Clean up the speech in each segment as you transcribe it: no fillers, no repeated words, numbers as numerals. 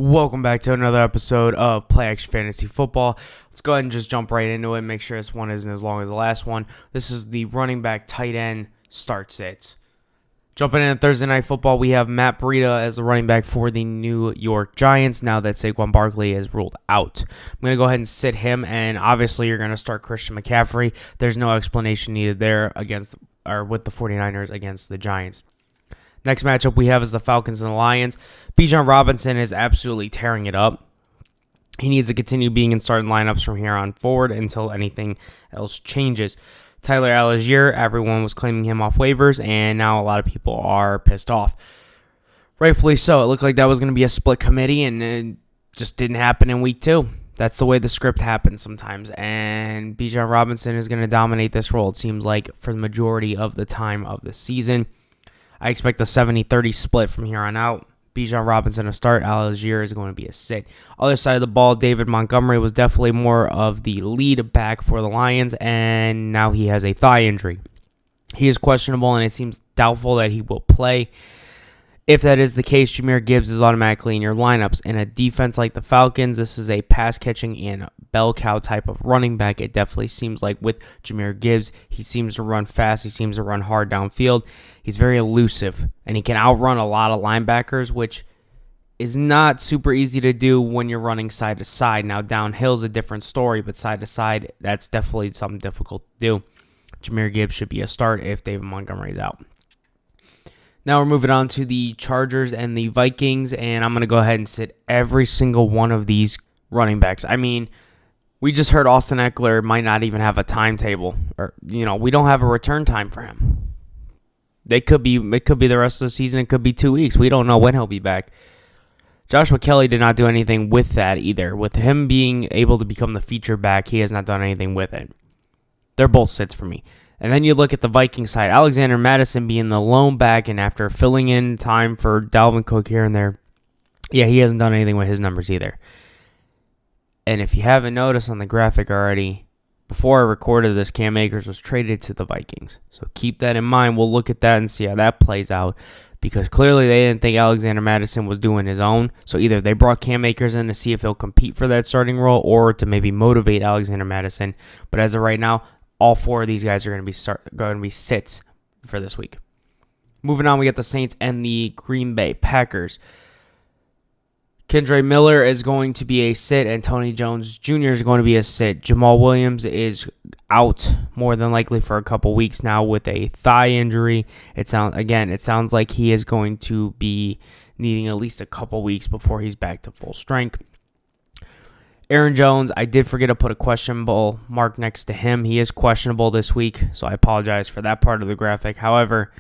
Welcome back to another episode of Play Action Fantasy Football. Let's go ahead and just jump right into it. Make sure this one isn't as long as the last one. This is the running back tight end start sits. Jumping in Thursday Night Football, we have Matt Breida as the running back for the New York Giants now that Saquon Barkley is ruled out. I'm going to go ahead and sit him, and obviously you're going to start Christian McCaffrey. There's no explanation needed there with the 49ers against the Giants. Next matchup we have is the Falcons and the Lions. Bijan Robinson is absolutely tearing it up. He needs to continue being in starting lineups from here on forward until anything else changes. Tyler Algier, everyone was claiming him off waivers, and now a lot of people are pissed off. Rightfully so. It looked like that was going to be a split committee, and it just didn't happen in week 2. That's the way the script happens sometimes, and Bijan Robinson is going to dominate this role, it seems like, for the majority of the time of the season. I expect a 70-30 split from here on out. Bijan Robinson a start. Algier is going to be a sit. Other side of the ball, David Montgomery was definitely more of the lead back for the Lions, and now he has a thigh injury. He is questionable, and it seems doubtful that he will play. If that is the case, Jahmyr Gibbs is automatically in your lineups. In a defense like the Falcons, this is a pass-catching and bell cow type of running back. It definitely seems like with Jahmyr Gibbs, he seems to run fast. He seems to run hard downfield. He's very elusive, and he can outrun a lot of linebackers, which is not super easy to do when you're running side to side. Now, downhill is a different story, but side to side, that's definitely something difficult to do. Jahmyr Gibbs should be a start if David Montgomery is out. Now we're moving on to the Chargers and the Vikings, and I'm going to go ahead and sit every single one of these running backs. I mean, we just heard Austin Eckler might not even have a timetable, or we don't have a return time for him. It could be the rest of the season. It could be 2 weeks. We don't know when he'll be back. Joshua Kelly did not do anything with that either. With him being able to become the feature back, he has not done anything with it. They're both sits for me. And then you look at the Viking side, Alexander Mattison being the lone back, and after filling in time for Dalvin Cook here and there, he hasn't done anything with his numbers either. And if you haven't noticed on the graphic already, before I recorded this, Cam Akers was traded to the Vikings. So keep that in mind. We'll look at that and see how that plays out, because clearly they didn't think Alexander Mattison was doing his own. So either they brought Cam Akers in to see if he'll compete for that starting role or to maybe motivate Alexander Mattison. But as of right now, all 4 of these guys are going to be sits for this week. Moving on, we got the Saints and the Green Bay Packers. Kendre Miller is going to be a sit, and Tony Jones Jr. is going to be a sit. Jamal Williams is out more than likely for a couple weeks now with a thigh injury. It sounds like he is going to be needing at least a couple weeks before he's back to full strength. Aaron Jones, I did forget to put a questionable mark next to him. He is questionable this week, so I apologize for that part of the graphic. However,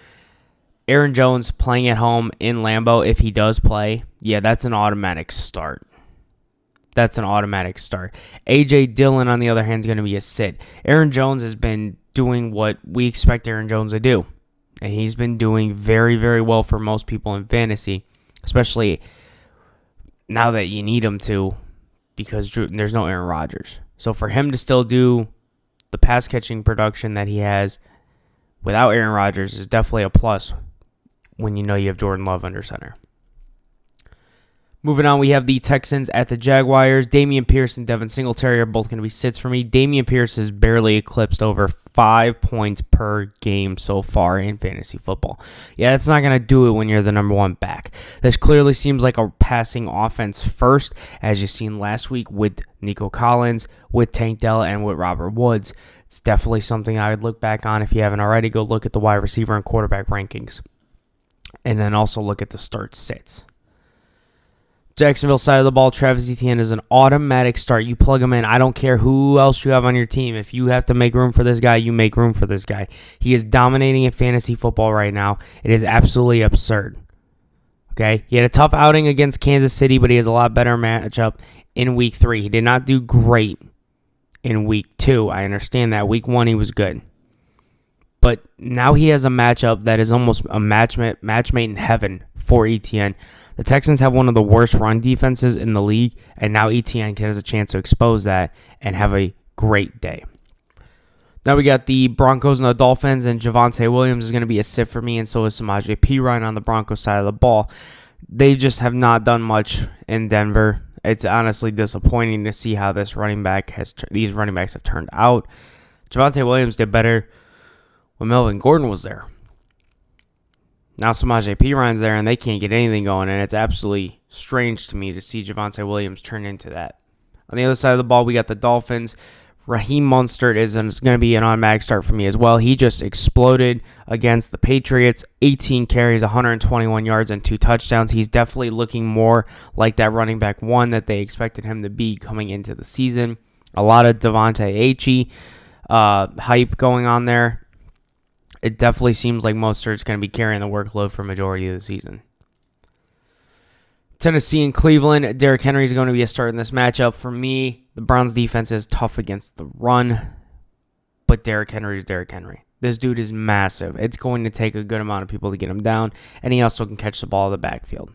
Aaron Jones playing at home in Lambeau, if he does play, that's an automatic start. A.J. Dillon, on the other hand, is going to be a sit. Aaron Jones has been doing what we expect Aaron Jones to do, and he's been doing very, very well for most people in fantasy, especially now that you need him to, because there's no Aaron Rodgers. So for him to still do the pass-catching production that he has without Aaron Rodgers is definitely a plus when you know you have Jordan Love under center. Moving on, we have the Texans at the Jaguars. Dameon Pierce and Devin Singletary are both going to be sits for me. Dameon Pierce has barely eclipsed over 5 points per game so far in fantasy football. That's not going to do it when you're the number 1 back. This clearly seems like a passing offense first, as you've seen last week with Nico Collins, with Tank Dell, and with Robert Woods. It's definitely something I would look back on. If you haven't already, go look at the wide receiver and quarterback rankings. And then also look at the start sits. Jacksonville side of the ball, Travis Etienne is an automatic start. You plug him in. I don't care who else you have on your team. If you have to make room for this guy, you make room for this guy. He is dominating in fantasy football right now. It is absolutely absurd. Okay? He had a tough outing against Kansas City, but he has a lot better matchup in week 3. He did not do great in week 2. I understand that. Week 1, he was good. But now he has a matchup that is almost a matchmate in heaven for Etienne. The Texans have one of the worst run defenses in the league, and now Etienne has a chance to expose that and have a great day. Now we got the Broncos and the Dolphins, and Javonte Williams is going to be a sit for me, and so is Samaje Perine on the Broncos side of the ball. They just have not done much in Denver. It's honestly disappointing to see how these running backs have turned out. Javonte Williams did better when Melvin Gordon was there. Now Samaje Perine there, and they can't get anything going, and it's absolutely strange to me to see Javonte Williams turn into that. On the other side of the ball, we got the Dolphins. Raheem Mostert is going to be an automatic start for me as well. He just exploded against the Patriots. 18 carries, 121 yards, and 2 touchdowns. He's definitely looking more like that running back one that they expected him to be coming into the season. A lot of Devontae Achey hype going on there. It definitely seems like Mostert's going to be carrying the workload for majority of the season. Tennessee and Cleveland. Derrick Henry is going to be a start in this matchup. For me, the Browns defense is tough against the run, but Derrick Henry is Derrick Henry. This dude is massive. It's going to take a good amount of people to get him down, and he also can catch the ball in the backfield.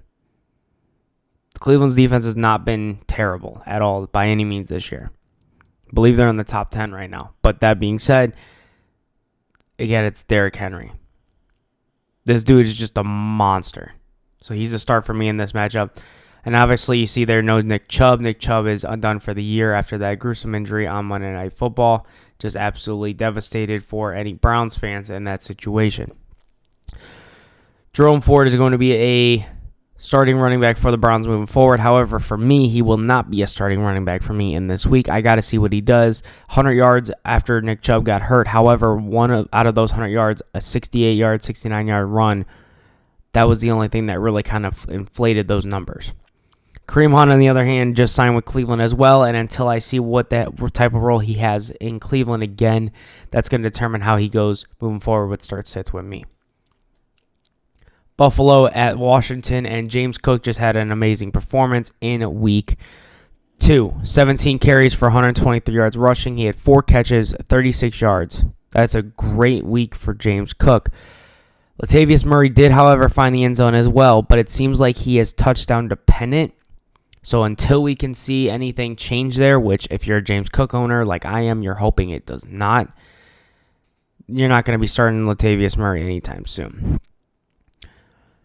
Cleveland's defense has not been terrible at all by any means this year. I believe they're in the top 10 right now. But that being said, again, it's Derrick Henry. This dude is just a monster. So he's a start for me in this matchup. And obviously, you see there no Nick Chubb. Nick Chubb is undone for the year after that gruesome injury on Monday Night Football. Just absolutely devastated for any Browns fans in that situation. Jerome Ford is going to be a starting running back for the Browns moving forward. However, for me, he will not be a starting running back for me in this week. I got to see what he does. 100 yards after Nick Chubb got hurt. However, out of those 100 yards, a 68-yard, 69-yard run, that was the only thing that really kind of inflated those numbers. Kareem Hunt, on the other hand, just signed with Cleveland as well, and until I see what that type of role he has in Cleveland again, that's going to determine how he goes moving forward with start-sits with me. Buffalo at Washington, and James Cook just had an amazing performance in week 2. 17 carries for 123 yards rushing. He had 4 catches, 36 yards. That's a great week for James Cook. Latavius Murray did, however, find the end zone as well, but it seems like he is touchdown dependent. So until we can see anything change there, which if you're a James Cook owner like I am, you're hoping it does not, you're not going to be starting Latavius Murray anytime soon.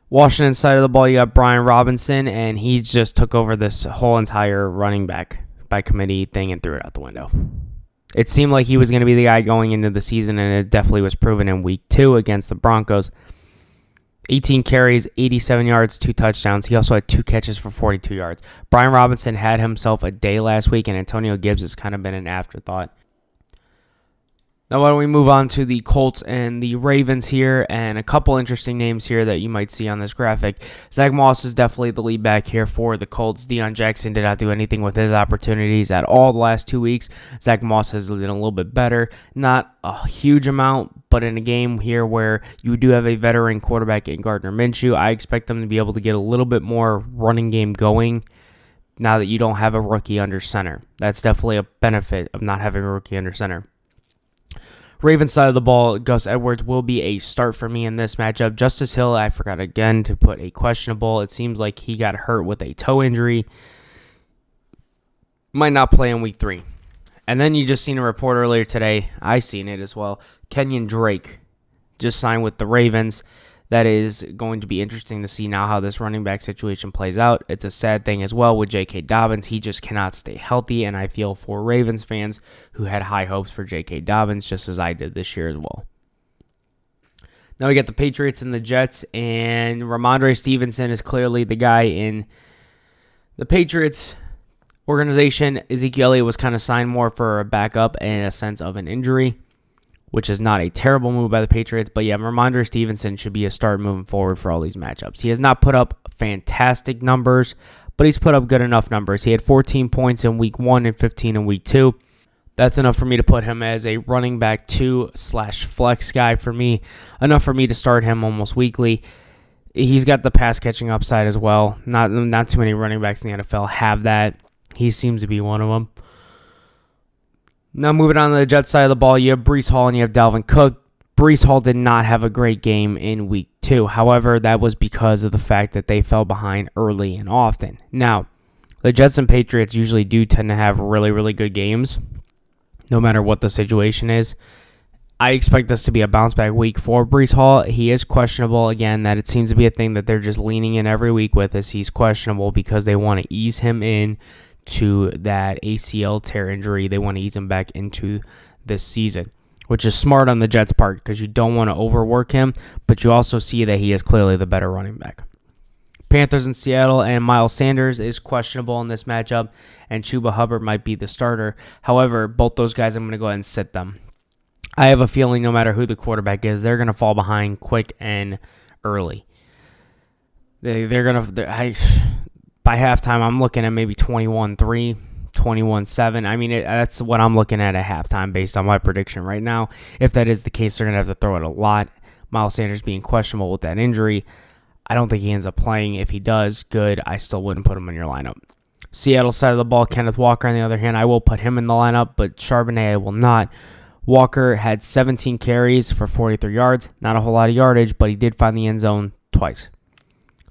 Washington side of the ball, you got Brian Robinson, and he just took over this whole entire running back by committee thing and threw it out the window. It seemed like he was going to be the guy going into the season, and it definitely was proven in week 2 against the Broncos. 18 carries, 87 yards, 2 touchdowns. He also had 2 catches for 42 yards. Brian Robinson had himself a day last week, and Antonio Gibbs has kind of been an afterthought. Now, why don't we move on to the Colts and the Ravens here, and a couple interesting names here that you might see on this graphic. Zach Moss is definitely the lead back here for the Colts. Deion Jackson did not do anything with his opportunities at all the last 2 weeks. Zach Moss has been a little bit better. Not a huge amount, but in a game here where you do have a veteran quarterback in Gardner Minshew, I expect them to be able to get a little bit more running game going now that you don't have a rookie under center. That's definitely a benefit of not having a rookie under center. Ravens side of the ball, Gus Edwards will be a start for me in this matchup. Justice Hill, I forgot again to put a questionable. It seems like he got hurt with a toe injury. Might not play in week 3. And then you just seen a report earlier today. I seen it as well. Kenyon Drake just signed with the Ravens. That is going to be interesting to see now how this running back situation plays out. It's a sad thing as well with J.K. Dobbins. He just cannot stay healthy, and I feel for Ravens fans who had high hopes for J.K. Dobbins, just as I did this year as well. Now we got the Patriots and the Jets, and Ramondre Stevenson is clearly the guy in the Patriots organization. Ezekiel Elliott was kind of signed more for a backup and a sense of an injury, which is not a terrible move by the Patriots. But yeah, Ramondre Stevenson should be a start moving forward for all these matchups. He has not put up fantastic numbers, but he's put up good enough numbers. He had 14 points in week 1 and 15 in week 2. That's enough for me to put him as a running back 2/flex guy for me. Enough for me to start him almost weekly. He's got the pass catching upside as well. Not too many running backs in the NFL have that. He seems to be one of them. Now moving on to the Jets side of the ball, you have Breece Hall and you have Dalvin Cook. Breece Hall did not have a great game in week 2. However, that was because of the fact that they fell behind early and often. Now, the Jets and Patriots usually do tend to have really, really good games, no matter what the situation is. I expect this to be a bounce back week for Breece Hall. He is questionable. Again, that it seems to be a thing that they're just leaning in every week with, is he's questionable because they want to ease him in to that ACL tear injury. They want to ease him back into this season, which is smart on the Jets' part because you don't want to overwork him, but you also see that he is clearly the better running back. Panthers in Seattle, and Miles Sanders is questionable in this matchup, and Chuba Hubbard might be the starter. However, both those guys, I'm going to go ahead and sit them. I have a feeling no matter who the quarterback is, they're going to fall behind quick and early. They're going to, by halftime, I'm looking at maybe 21-3, 21-7. I mean, that's what I'm looking at halftime based on my prediction right now. If that is the case, they're going to have to throw it a lot. Miles Sanders being questionable with that injury, I don't think he ends up playing. If he does, good. I still wouldn't put him in your lineup. Seattle side of the ball, Kenneth Walker, on the other hand, I will put him in the lineup, but Charbonnet I will not. Walker had 17 carries for 43 yards. Not a whole lot of yardage, but he did find the end zone twice.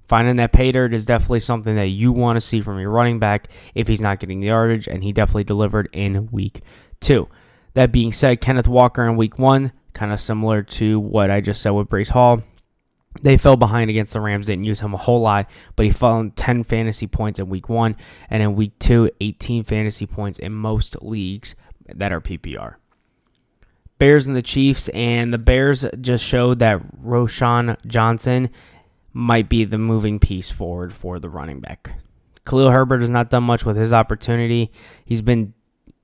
Finding that pay dirt is definitely something that you want to see from your running back if he's not getting the yardage, and he definitely delivered in week 2. That being said, Kenneth Walker in week 1, kind of similar to what I just said with Breece Hall. They fell behind against the Rams, didn't use him a whole lot, but he found 10 fantasy points in week 1, and in week 2, 18 fantasy points in most leagues that are PPR. Bears and the Chiefs, and the Bears just showed that Roschon Johnson might be the moving piece forward for the running back. Khalil Herbert has not done much with his opportunity. He's been,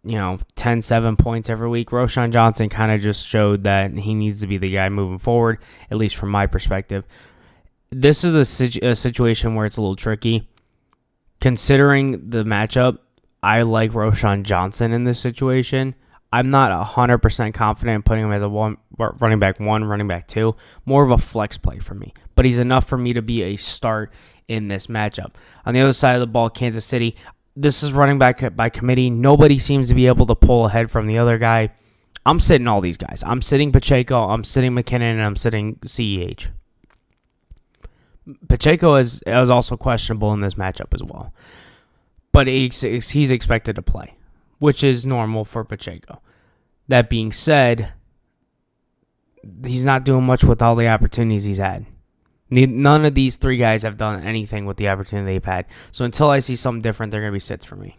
10-7 points every week. Roschon Johnson kind of just showed that he needs to be the guy moving forward, at least from my perspective. This is a situation where it's a little tricky. Considering the matchup, I like Roschon Johnson in this situation. I'm not 100% confident in putting him as a running back 1, running back 2. More of a flex play for me. But he's enough for me to be a start in this matchup. On the other side of the ball, Kansas City, this is running back by committee. Nobody seems to be able to pull ahead from the other guy. I'm sitting all these guys. I'm sitting Pacheco, I'm sitting McKinnon, and I'm sitting CEH. Pacheco is also questionable in this matchup as well. But he's expected to play, which is normal for Pacheco. That being said, he's not doing much with all the opportunities he's had. None of these 3 guys have done anything with the opportunity they've had. So until I see something different, they're going to be sits for me.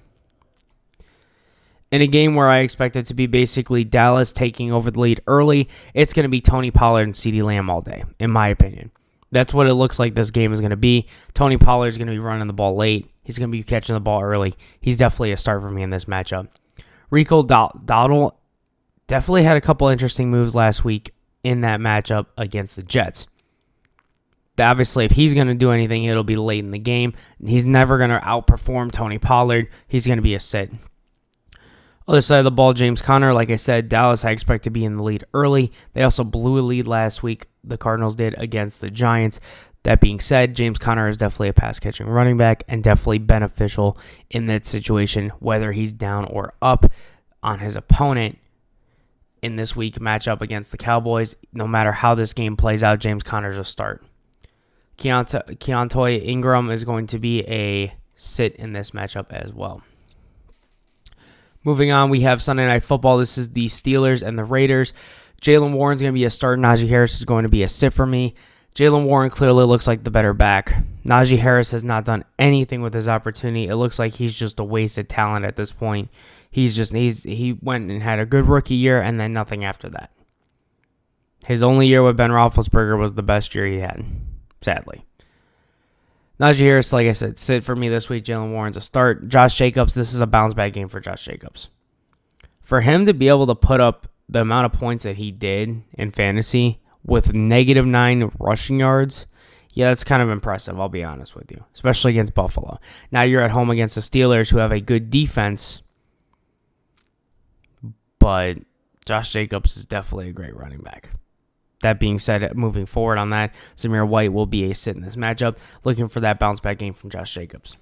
In a game where I expect it to be basically Dallas taking over the lead early, it's going to be Tony Pollard and CeeDee Lamb all day, in my opinion. That's what it looks like this game is going to be. Tony Pollard is going to be running the ball late. He's going to be catching the ball early. He's definitely a start for me in this matchup. Rico Dowdle definitely had a couple interesting moves last week in that matchup against the Jets. Obviously, if he's going to do anything, it'll be late in the game. He's never going to outperform Tony Pollard. He's going to be a sit. Other side of the ball, James Conner. Like I said, Dallas I expect to be in the lead early. They also blew a lead last week. The Cardinals did against the Giants. That being said, James Conner is definitely a pass-catching running back and definitely beneficial in that situation, whether he's down or up on his opponent in this week matchup against the Cowboys. No matter how this game plays out, James Conner's a start. Keontae Ingram is going to be a sit in this matchup as well. Moving on, we have Sunday Night Football. This is the Steelers and the Raiders. Jaylen Warren's going to be a start. Najee Harris is going to be a sit for me. Jaylen Warren clearly looks like the better back. Najee Harris has not done anything with his opportunity. It looks like he's just a wasted talent at this point. He went and had a good rookie year and then nothing after that. His only year with Ben Roethlisberger was the best year he had, sadly. Najee Harris, like I said, sit for me this week. Jaylen Warren's a start. Josh Jacobs, this is a bounce back game for Josh Jacobs. For him to be able to put up the amount of points that he did in fantasy with -9 rushing yards, yeah, that's kind of impressive, I'll be honest with you, especially against Buffalo. Now you're at home against the Steelers, who have a good defense, but Josh Jacobs is definitely a great running back. That being said, moving forward on that, Zamir White will be a sit in this matchup, looking for that bounce back game from Josh Jacobs.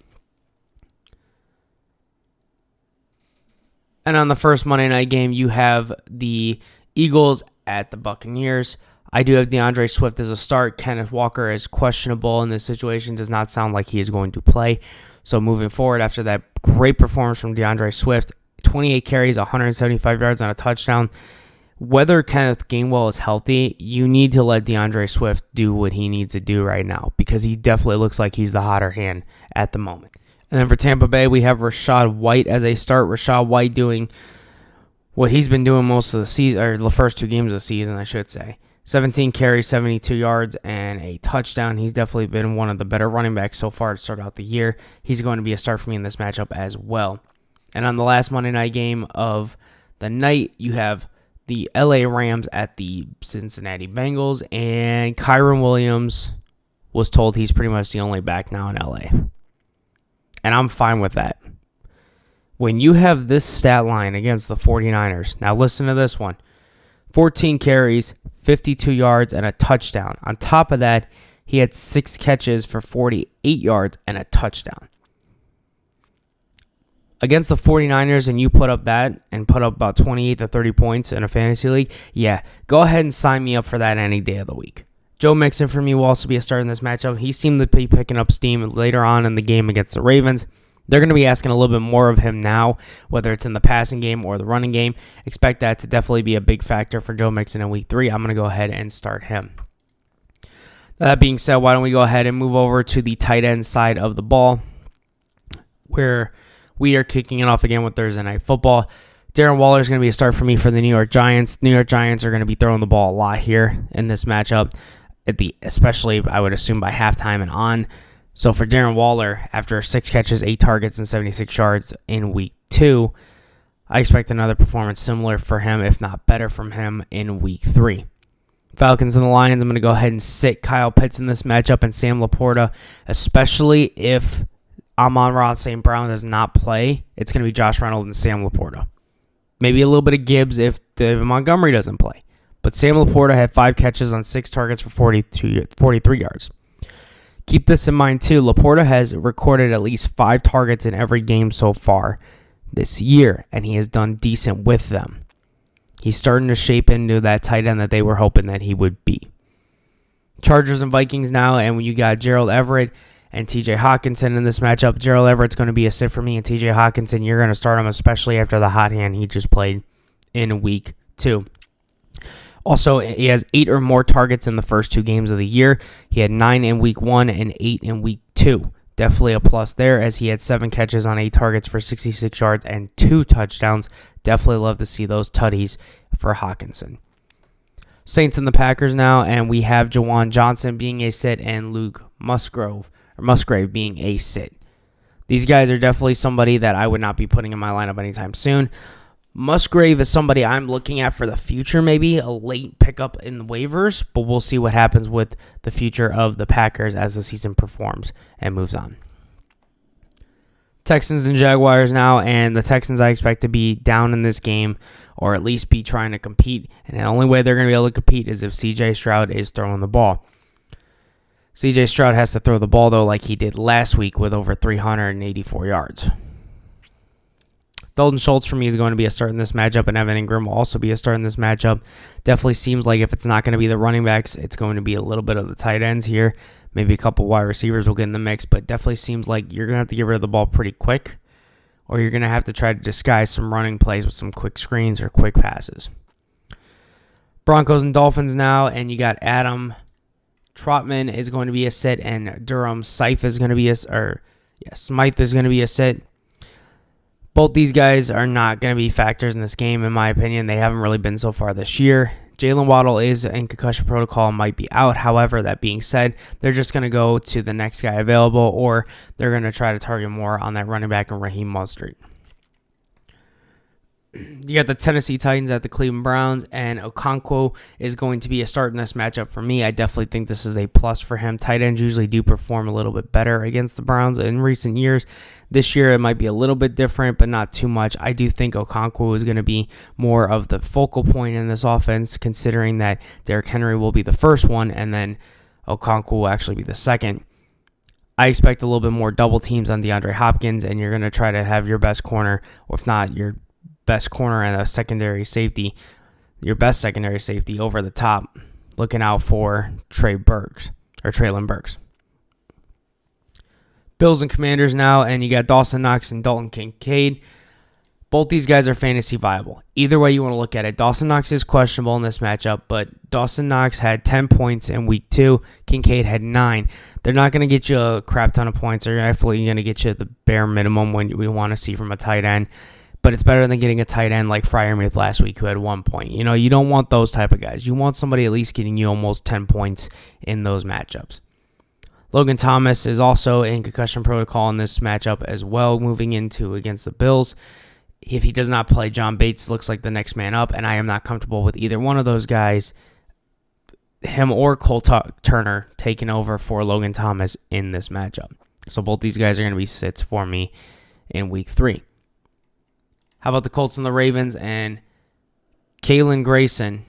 And on the first Monday night game, you have the Eagles at the Buccaneers. I do have DeAndre Swift as a start. Kenneth Walker is questionable in this situation. Does not sound like he is going to play. So moving forward, after that great performance from DeAndre Swift, 28 carries, 175 yards, and a touchdown. whether Kenneth Gainwell is healthy, you need to let DeAndre Swift do what he needs to do right now because he definitely looks like he's the hotter hand at the moment. And then for Tampa Bay, we have Rachaad White as a start. Rachaad White doing what he's been doing most of the season, or the first 2 games of the season, I should say. 17 carries, 72 yards, and a touchdown. He's definitely been one of the better running backs so far to start out the year. He's going to be a start for me in this matchup as well. And on the last Monday night game of the night, you have the LA Rams at the Cincinnati Bengals, and Kyron Williams was told he's pretty much the only back now in LA. And I'm fine with that. When you have this stat line against the 49ers, now listen to this one. 14 carries, 52 yards, and a touchdown. On top of that, he had 6 catches for 48 yards and a touchdown. Against the 49ers, and you put up that and put up about 28 to 30 points in a fantasy league, yeah, go ahead and sign me up for that any day of the week. Joe Mixon for me will also be a start in this matchup. He seemed to be picking up steam later on in the game against the Ravens. They're going to be asking a little bit more of him now, whether it's in the passing game or the running game. Expect that to definitely be a big factor for Joe Mixon in week 3. I'm going to go ahead and start him. That being said, why don't we go ahead and move over to the tight end side of the ball, where we are kicking it off again with Thursday Night Football. Darren Waller is going to be a start for me for the New York Giants. New York Giants are going to be throwing the ball a lot here in this matchup, especially, I would assume, by halftime and on. So for Darren Waller, after 6 catches, 8 targets, and 76 yards in week 2, I expect another performance similar for him, if not better from him, in week 3. Falcons and the Lions, I'm going to go ahead and sit Kyle Pitts in this matchup and Sam Laporta, especially if Amon-Ra St. Brown does not play. It's going to be Josh Reynolds and Sam Laporta. Maybe a little bit of Gibbs if David Montgomery doesn't play. But Sam Laporta had 5 catches on 6 targets for 43 yards. Keep this in mind too. Laporta has recorded at least 5 targets in every game so far this year, and he has done decent with them. He's starting to shape into that tight end that they were hoping that he would be. Chargers and Vikings now, and when you got Gerald Everett and TJ Hawkinson in this matchup, Gerald Everett's going to be a sit for me, and TJ Hawkinson, you're going to start him, especially after the hot hand he just played in week 2. Also, he has 8 or more targets in the first 2 games of the year. He had 9 in week 1 and 8 in week 2. Definitely a plus there, as he had 7 catches on 8 targets for 66 yards and 2 touchdowns. Definitely love to see those tutties for Hawkinson. Saints and the Packers now, and we have Jawan Johnson being a sit and Luke Musgrave being a sit. These guys are definitely somebody that I would not be putting in my lineup anytime soon. Musgrave is somebody I'm looking at for the future, maybe a late pickup in the waivers, but we'll see what happens with the future of the Packers as the season performs and moves on. Texans and Jaguars now, and the Texans I expect to be down in this game, or at least be trying to compete, and the only way they're going to be able to compete is if CJ Stroud is throwing the ball. CJ Stroud has to throw the ball, though, like he did last week with over 384 yards. Dalton Schultz for me is going to be a start in this matchup, and Evan Ingram will also be a start in this matchup. Definitely seems like if it's not going to be the running backs, it's going to be a little bit of the tight ends here. Maybe a couple wide receivers will get in the mix, but definitely seems like you're going to have to get rid of the ball pretty quick, or you're going to have to try to disguise some running plays with some quick screens or quick passes. Broncos and Dolphins now, and you got Adam Trotman is going to be a sit, and Durham Smythe is going to be a sit. Both these guys are not going to be factors in this game, in my opinion. They haven't really been so far this year. Jalen Waddle is in concussion protocol and might be out. However, that being said, they're just going to go to the next guy available, or they're going to try to target more on that running back and Raheem Mostert. You got the Tennessee Titans at the Cleveland Browns, and Okonkwo is going to be a start in this matchup for me. I definitely think this is a plus for him. Tight ends usually do perform a little bit better against the Browns in recent years. This year it might be a little bit different, but not too much. I do think Okonkwo is going to be more of the focal point in this offense, considering that Derrick Henry will be the first one, and then Okonkwo will actually be the second. I expect a little bit more double teams on DeAndre Hopkins, and you're going to try to have your best corner, or if not, your best corner and a secondary safety, your best secondary safety over the top, looking out for Treylon Burks. Bills and Commanders now, and you got Dawson Knox and Dalton Kincaid. Both these guys are fantasy viable. Either way you want to look at it. Dawson Knox is questionable in this matchup, but Dawson Knox had 10 points in week 2. Kincaid had 9. They're not going to get you a crap ton of points. They're definitely going to get you the bare minimum when we want to see from a tight end. But it's better than getting a tight end like Freiermuth last week who had 1 point. You don't want those type of guys. You want somebody at least getting you almost 10 points in those matchups. Logan Thomas is also in concussion protocol in this matchup as well, moving into against the Bills. If he does not play, John Bates looks like the next man up, and I am not comfortable with either one of those guys, him or Cole Turner, taking over for Logan Thomas in this matchup. So both these guys are going to be sits for me in week 3. How about the Colts and the Ravens? And Kalen Grayson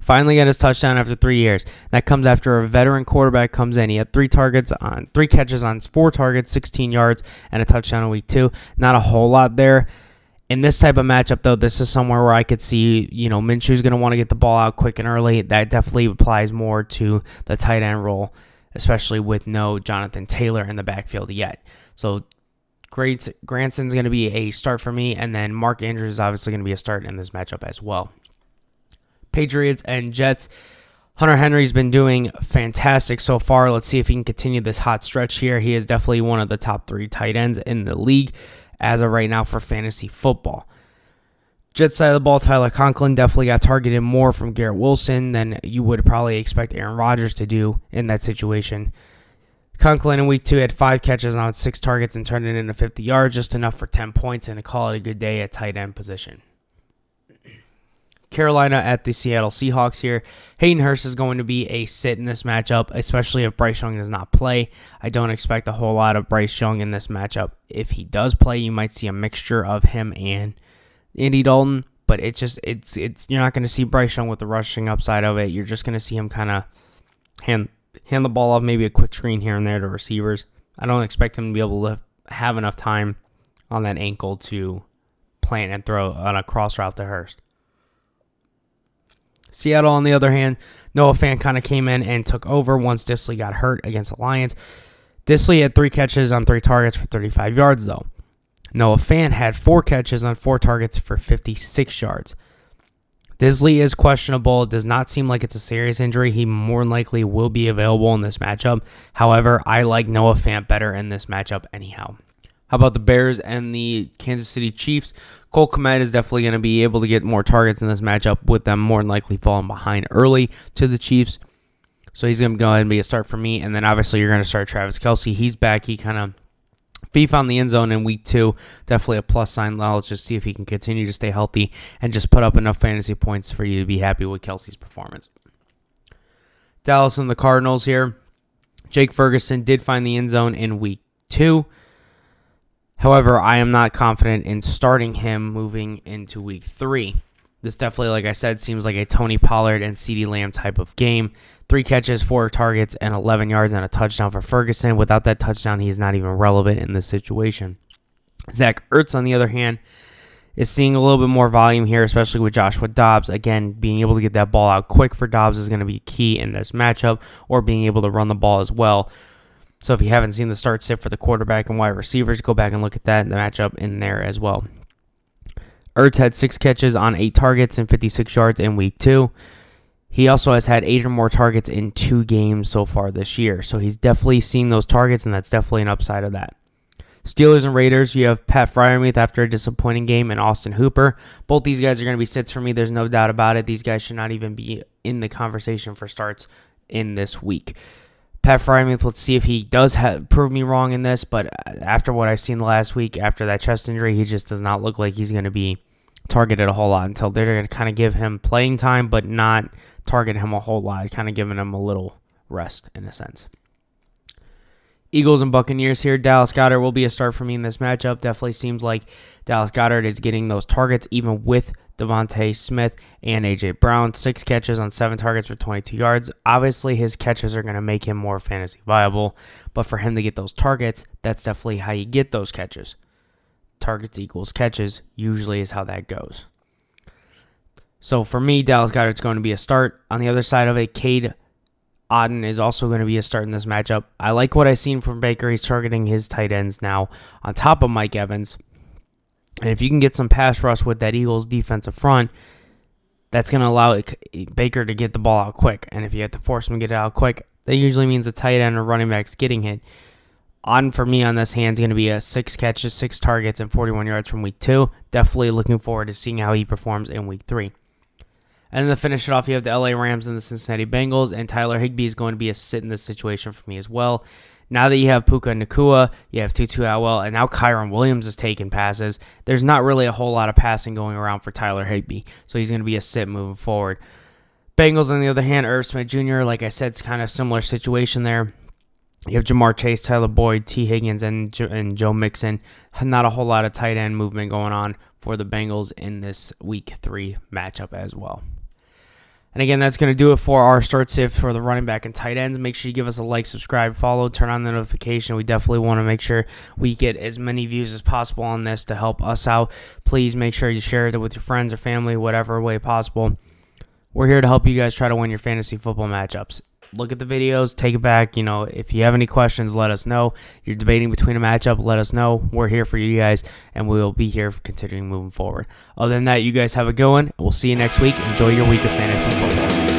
finally got his touchdown after 3 years. That comes after a veteran quarterback comes in. He had 3 catches on 4 targets, 16 yards, and a touchdown in week 2. Not a whole lot there. In this type of matchup, though, this is somewhere where I could see, Minshew's going to want to get the ball out quick and early. That definitely applies more to the tight end role, especially with no Jonathan Taylor in the backfield yet. So Granson's going to be a start for me, and then Mark Andrews is obviously going to be a start in this matchup as well. Patriots and Jets. Hunter Henry's been doing fantastic so far. Let's see if he can continue this hot stretch here. He is definitely one of the top 3 tight ends in the league as of right now for fantasy football. Jets side of the ball, Tyler Conklin definitely got targeted more from Garrett Wilson than you would probably expect Aaron Rodgers to do in that situation. Conklin in week 2 had 5 catches on 6 targets and turned it into 50 yards, just enough for 10 points and to call it a good day at tight end position. Carolina at the Seattle Seahawks here. Hayden Hurst is going to be a sit in this matchup, especially if Bryce Young does not play. I don't expect a whole lot of Bryce Young in this matchup. If he does play, you might see a mixture of him and Andy Dalton, but you're not going to see Bryce Young with the rushing upside of it. You're just going to see him kind of hand the ball off, maybe a quick screen here and there to receivers. I don't expect him to be able to have enough time on that ankle to plant and throw on a cross route to Hurst. Seattle, on the other hand, Noah Fant kind of came in and took over once Disley got hurt against the Lions. Disley had 3 catches on 3 targets for 35 yards, though. Noah Fant had 4 catches on 4 targets for 56 yards. Disley is questionable. It does not seem like it's a serious injury. He more than likely will be available in this matchup. However, I like Noah Fant better in this matchup anyhow. How about the Bears and the Kansas City Chiefs? Cole Kmet is definitely going to be able to get more targets in this matchup with them more than likely falling behind early to the Chiefs. So he's going to go ahead and be a start for me. And then obviously you're going to start Travis Kelce. He's back. He kind of found the end zone in week 2. Definitely a plus sign. Let's just see if he can continue to stay healthy and just put up enough fantasy points for you to be happy with Kelce's performance. Dallas and the Cardinals here. Jake Ferguson did find the end zone in week 2. However, I am not confident in starting him moving into week 3. This definitely, like I said, seems like a Tony Pollard and CeeDee Lamb type of game. 3 catches, 4 targets, and 11 yards and a touchdown for Ferguson. Without that touchdown, he's not even relevant in this situation. Zach Ertz, on the other hand, is seeing a little bit more volume here, especially with Joshua Dobbs. Again, being able to get that ball out quick for Dobbs is going to be key in this matchup, or being able to run the ball as well. So if you haven't seen the start sit for the quarterback and wide receivers, go back and look at that in the matchup in there as well. Ertz had 6 catches on 8 targets and 56 yards in week 2. He also has had 8 or more targets in 2 games so far this year. So he's definitely seen those targets, and that's definitely an upside of that. Steelers and Raiders, you have Pat Freiermuth after a disappointing game and Austin Hooper. Both these guys are going to be sits for me. There's no doubt about it. These guys should not even be in the conversation for starts in this week. Pat Freiermuth, let's see if he does prove me wrong in this, but after what I've seen last week, after that chest injury, he just does not look like he's going to be targeted a whole lot until they're going to kind of give him playing time, but not target him a whole lot, kind of giving him a little rest in a sense. Eagles and Buccaneers here. Dallas Goedert will be a start for me in this matchup. Definitely seems like Dallas Goedert is getting those targets even with Devontae Smith and A.J. Brown. 6 catches on 7 targets for 22 yards. Obviously, his catches are going to make him more fantasy viable, but for him to get those targets, that's definitely how you get those catches. Targets equals catches usually is how that goes. So for me, Dallas Goedert's going to be a start. On the other side of it, Cade Otton is also going to be a start in this matchup. I like what I've seen from Baker. He's targeting his tight ends now on top of Mike Evans. And if you can get some pass rush with that Eagles defensive front, that's going to allow Baker to get the ball out quick. And if you have to force him to get it out quick, that usually means the tight end or running back's getting hit. For me on this hand's going to be a 6 catches, 6 targets, and 41 yards from week 2. Definitely looking forward to seeing how he performs in week 3. And then to finish it off, you have the LA Rams and the Cincinnati Bengals, and Tyler Higbee is going to be a sit in this situation for me as well. Now that you have Puka Nacua, you have Tutu Atwell, and now Kyron Williams is taking passes, there's not really a whole lot of passing going around for Tyler Higbee, so he's going to be a sit moving forward. Bengals, on the other hand, Irv Smith Jr., like I said, it's kind of a similar situation there. You have Jamar Chase, Tyler Boyd, T. Higgins, and Joe Mixon. Not a whole lot of tight end movement going on for the Bengals in this Week 3 matchup as well. And again, that's going to do it for our start sit for the running back and tight ends. Make sure you give us a like, subscribe, follow, turn on the notification. We definitely want to make sure we get as many views as possible on this to help us out. Please make sure you share it with your friends or family, whatever way possible. We're here to help you guys try to win your fantasy football matchups. Look at the videos, take it back. If you have any questions, let us know. You're debating between a matchup, let us know. We're here for you guys, and we will be here for continuing moving forward. Other than that, you guys have a good one. We'll see you next week. Enjoy your week of fantasy football.